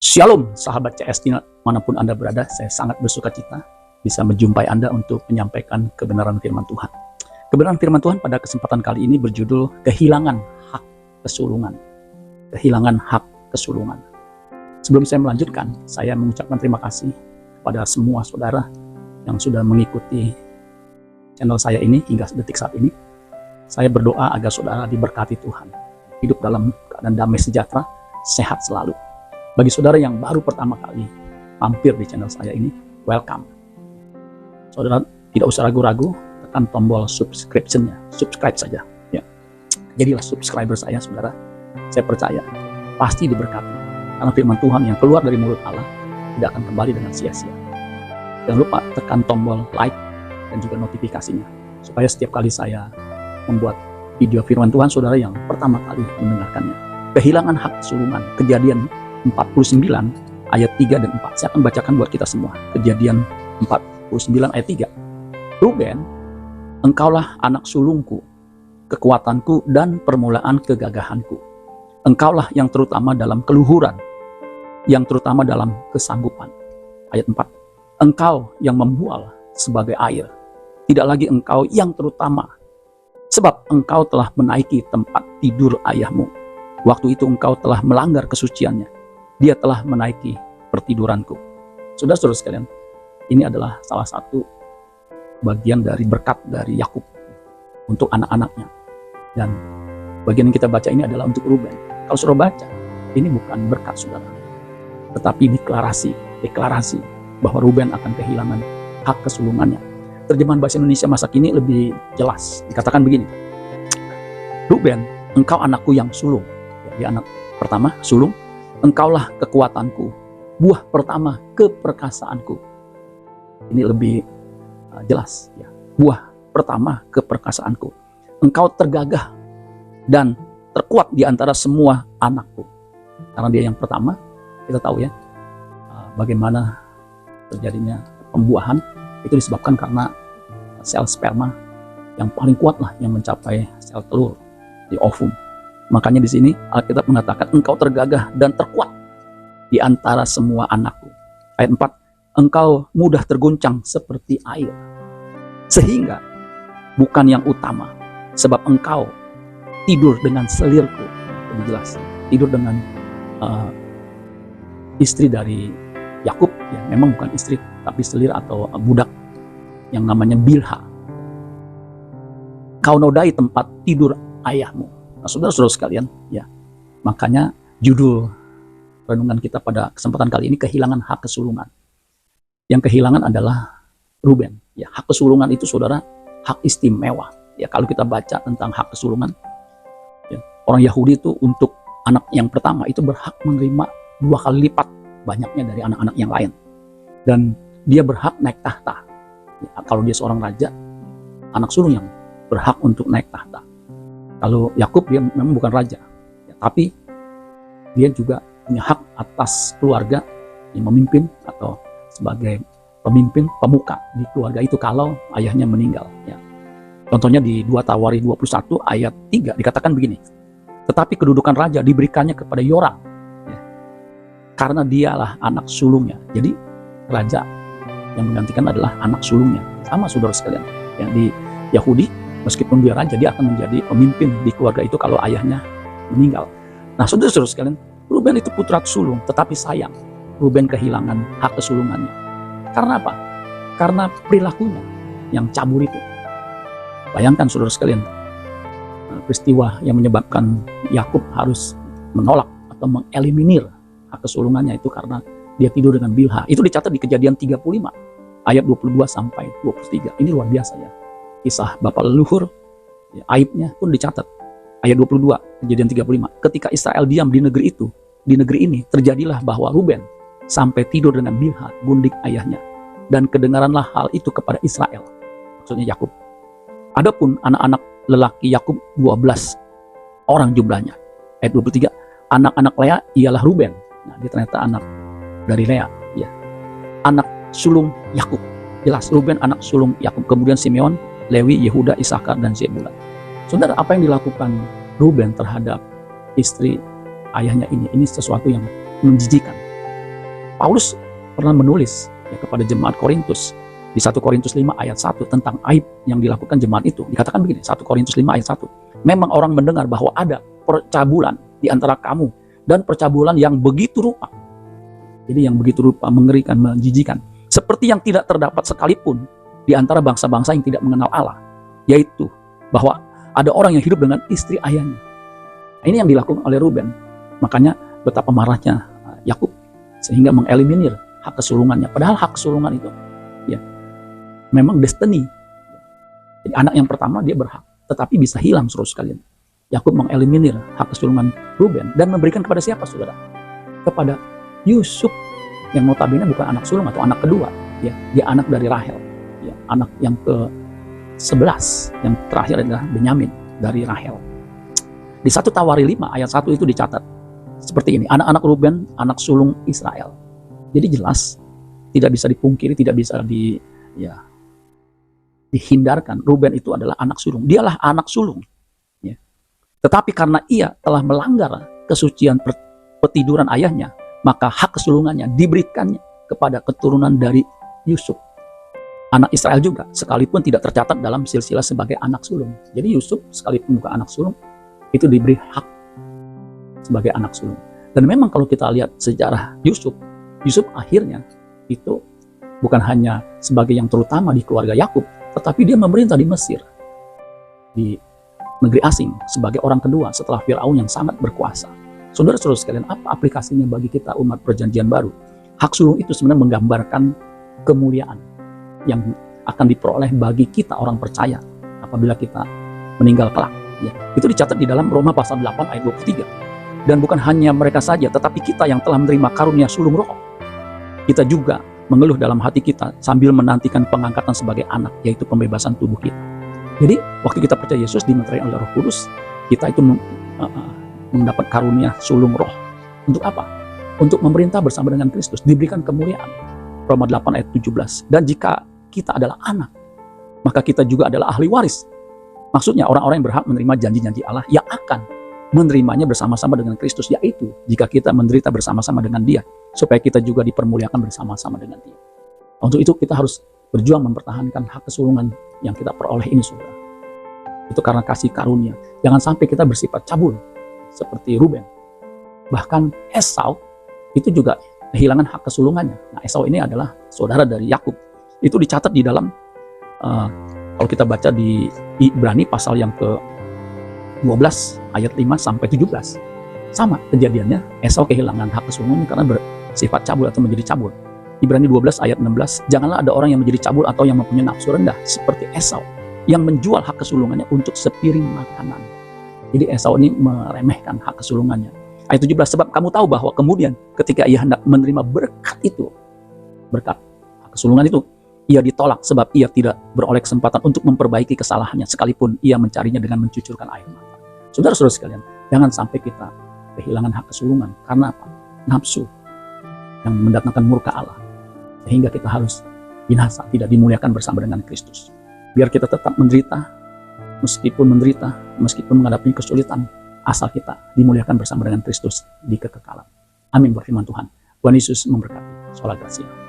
Shalom sahabat CS manapun Anda berada, saya sangat bersuka cita bisa menjumpai Anda untuk menyampaikan kebenaran firman Tuhan. Kebenaran firman Tuhan pada kesempatan kali ini berjudul kehilangan hak kesulungan. Kehilangan hak kesulungan. Sebelum saya melanjutkan, saya mengucapkan terima kasih kepada semua saudara yang sudah mengikuti channel saya ini hingga detik saat ini. Saya berdoa agar saudara diberkati Tuhan, hidup dalam keadaan damai sejahtera, sehat selalu. Bagi saudara yang baru pertama kali mampir di channel saya ini, welcome. Saudara tidak usah ragu-ragu, tekan tombol subscription-nya, subscribe saja. Ya. Jadilah subscriber saya, saudara. Saya percaya pasti diberkati, karena firman Tuhan yang keluar dari mulut Allah tidak akan kembali dengan sia-sia. Jangan lupa tekan tombol like dan juga notifikasinya, supaya setiap kali saya membuat video firman Tuhan, saudara yang pertama kali mendengarkannya. Kehilangan hak kesulungan, Kejadian 49 ayat 3 dan 4. Saya akan bacakan buat kita semua. Kejadian 49 ayat 3. Ruben, engkaulah anak sulungku, kekuatanku dan permulaan kegagahanku. Engkaulah yang terutama dalam keluhuran, yang terutama dalam kesanggupan. Ayat 4. Engkau yang membual sebagai air, tidak lagi engkau yang terutama, sebab engkau telah menaiki tempat tidur ayahmu. Waktu itu engkau telah melanggar kesuciannya. Dia telah menaiki pertiduranku. Saudara-saudara sekalian, ini adalah salah satu bagian dari berkat dari Yakub untuk anak-anaknya. Dan bagian yang kita baca ini adalah untuk Ruben. Kalau saudara baca, ini bukan berkat saudara, tetapi deklarasi bahwa Ruben akan kehilangan hak kesulungannya. Terjemahan bahasa Indonesia masa kini lebih jelas. Dikatakan begini, Ruben, engkau anakku yang sulung. Dia anak pertama, sulung. Engkaulah kekuatanku, buah pertama keperkasaanku. Ini lebih jelas, ya. Buah pertama keperkasaanku. Engkau tergagah dan terkuat di antara semua anakku. Karena dia yang pertama, kita tahu ya, bagaimana terjadinya pembuahan itu disebabkan karena sel sperma yang paling kuat lah yang mencapai sel telur di ovum. Makanya di sini Alkitab mengatakan engkau tergagah dan terkuat di antara semua anakku. Ayat 4, engkau mudah terguncang seperti air, sehingga bukan yang utama, sebab engkau tidur dengan selirku. Lebih jelas, tidur dengan istri dari Yakub, ya memang bukan istri, tapi selir atau budak yang namanya Bilha. Kau nodai tempat tidur ayahmu. Nah, saudara-saudara sekalian, ya, makanya judul renungan kita pada kesempatan kali ini kehilangan hak kesulungan. Yang kehilangan adalah Ruben. Ya, hak kesulungan itu saudara hak istimewa. Ya, kalau kita baca tentang hak kesulungan, ya, orang Yahudi itu untuk anak yang pertama itu berhak menerima 2 kali lipat banyaknya dari anak-anak yang lain. Dan dia berhak naik tahta. Ya, kalau dia seorang raja, anak sulung yang berhak untuk naik tahta. Kalau Yakub dia memang bukan raja, ya, tapi dia juga punya hak atas keluarga yang memimpin atau sebagai pemimpin pemuka di keluarga itu kalau ayahnya meninggal. Ya. Contohnya di 2 Tawari 21 ayat 3 dikatakan begini, tetapi kedudukan raja diberikannya kepada Yoram, ya, karena dialah anak sulungnya. Jadi raja yang menggantikan adalah anak sulungnya. Sama saudara sekalian, yang di Yahudi meskipun dia raja, dia akan menjadi pemimpin di keluarga itu kalau ayahnya meninggal. Nah, saudara-saudara sekalian, Ruben itu putra sulung, tetapi sayang, Ruben kehilangan hak kesulungannya. Karena apa? Karena perilakunya yang cabul itu. Bayangkan saudara sekalian, peristiwa yang menyebabkan Yakub harus menolak atau mengeliminir hak kesulungannya itu karena dia tidur dengan Bilha. Itu dicatat di Kejadian 35 ayat 22 sampai 23. Ini luar biasa ya. Kisah bapak leluhur, ya, aibnya pun dicatat. Ayat 22, Kejadian 35. Ketika Israel diam di negeri itu, di negeri ini, terjadilah bahwa Ruben sampai tidur dengan Bilha, gundik ayahnya. Dan kedengaranlah hal itu kepada Israel. Maksudnya Yakub. Adapun anak-anak lelaki Yakub 12 orang jumlahnya. Ayat 23, anak-anak Lea ialah Ruben. Nah, dia ternyata anak dari Lea. Ya. Anak sulung Yakub. Jelas, Ruben anak sulung Yakub. Kemudian Simeon, Lewi, Yehuda, Isakar, dan Zebulun. Saudara, apa yang dilakukan Ruben terhadap istri ayahnya ini sesuatu yang menjijikan. Paulus pernah menulis ya, kepada jemaat Korintus di 1 Korintus 5 ayat 1 tentang aib yang dilakukan jemaat itu. Dikatakan begini, 1 Korintus 5 ayat 1. Memang orang mendengar bahwa ada percabulan di antara kamu, dan percabulan yang begitu rupa. Jadi yang begitu rupa, mengerikan, menjijikan. Seperti yang tidak terdapat sekalipun di antara bangsa-bangsa yang tidak mengenal Allah. Yaitu bahwa ada orang yang hidup dengan istri ayahnya. Ini yang dilakukan oleh Ruben. Makanya betapa marahnya Yakub sehingga mengeliminir hak kesulungannya. Padahal hak kesulungan itu ya memang destiny. Jadi anak yang pertama dia berhak, tetapi bisa hilang saudara sekalian. Yakub mengeliminir hak kesulungan Ruben dan memberikan kepada siapa saudara? Kepada Yusuf yang notabene bukan anak sulung atau anak kedua. Ya, dia anak dari Rahel. Ya, anak yang ke-11, yang terakhir adalah Benyamin dari Rahel. Di 1 Tawari 5 ayat 1 itu dicatat seperti ini, anak-anak Ruben, anak sulung Israel. Jadi jelas, tidak bisa dipungkiri, tidak bisa dihindarkan. Ruben itu adalah anak sulung. Dialah anak sulung. Ya. Tetapi karena ia telah melanggar kesucian petiduran ayahnya, maka hak kesulungannya diberikannya kepada keturunan dari Yusuf. Anak Israel juga, sekalipun tidak tercatat dalam silsilah sebagai anak sulung. Jadi Yusuf, sekalipun bukan anak sulung, itu diberi hak sebagai anak sulung. Dan memang kalau kita lihat sejarah Yusuf akhirnya itu bukan hanya sebagai yang terutama di keluarga Yakub, tetapi dia memerintah di Mesir, di negeri asing, sebagai orang kedua setelah Firaun yang sangat berkuasa. Saudara-saudara sekalian, apa aplikasinya bagi kita umat perjanjian baru? Hak sulung itu sebenarnya menggambarkan kemuliaan yang akan diperoleh bagi kita orang percaya apabila kita meninggal kelak. Ya, itu dicatat di dalam Roma pasal 8 ayat 23. Dan bukan hanya mereka saja, tetapi kita yang telah menerima karunia sulung roh, kita juga mengeluh dalam hati kita sambil menantikan pengangkatan sebagai anak, yaitu pembebasan tubuh kita. Jadi waktu kita percaya Yesus dimeterai oleh Roh Kudus, kita itu mendapat karunia sulung roh. Untuk apa? Untuk memerintah bersama dengan Kristus, diberikan kemuliaan. Roma 8 ayat 17. Dan jika kita adalah anak, maka kita juga adalah ahli waris. Maksudnya orang-orang yang berhak menerima janji-janji Allah yang akan menerimanya bersama-sama dengan Kristus, yaitu jika kita menderita bersama-sama dengan Dia, supaya kita juga dipermuliakan bersama-sama dengan Dia. Untuk itu kita harus berjuang mempertahankan hak kesulungan yang kita peroleh ini, saudara. Itu karena kasih karunia. Jangan sampai kita bersifat cabul seperti Ruben. Bahkan Esau itu juga kehilangan hak kesulungannya. Nah, Esau ini adalah saudara dari Yakub. Itu dicatat di dalam kalau kita baca di Ibrani pasal yang ke-12 ayat 5 sampai 17. Sama kejadiannya, Esau kehilangan hak kesulungannya karena bersifat cabul atau menjadi cabul. Ibrani 12 ayat 16, janganlah ada orang yang menjadi cabul atau yang mempunyai nafsu rendah seperti Esau yang menjual hak kesulungannya untuk sepiring makanan. Jadi Esau ini meremehkan hak kesulungannya. Ayat 17, sebab kamu tahu bahwa kemudian ketika ia hendak menerima berkat itu, berkat hak kesulungan itu, ia ditolak sebab ia tidak beroleh kesempatan untuk memperbaiki kesalahannya sekalipun ia mencarinya dengan mencucurkan air mata. Saudara-saudara sekalian, jangan sampai kita kehilangan hak kesulungan karena apa? Nafsu yang mendatangkan murka Allah, sehingga kita harus binasa, tidak dimuliakan bersama dengan Kristus. Biar kita tetap menderita, meskipun menghadapi kesulitan, asal kita dimuliakan bersama dengan Kristus di kekekalan. Amin, berfirman Tuhan. Tuhan Yesus memberkati. Shola Gracia.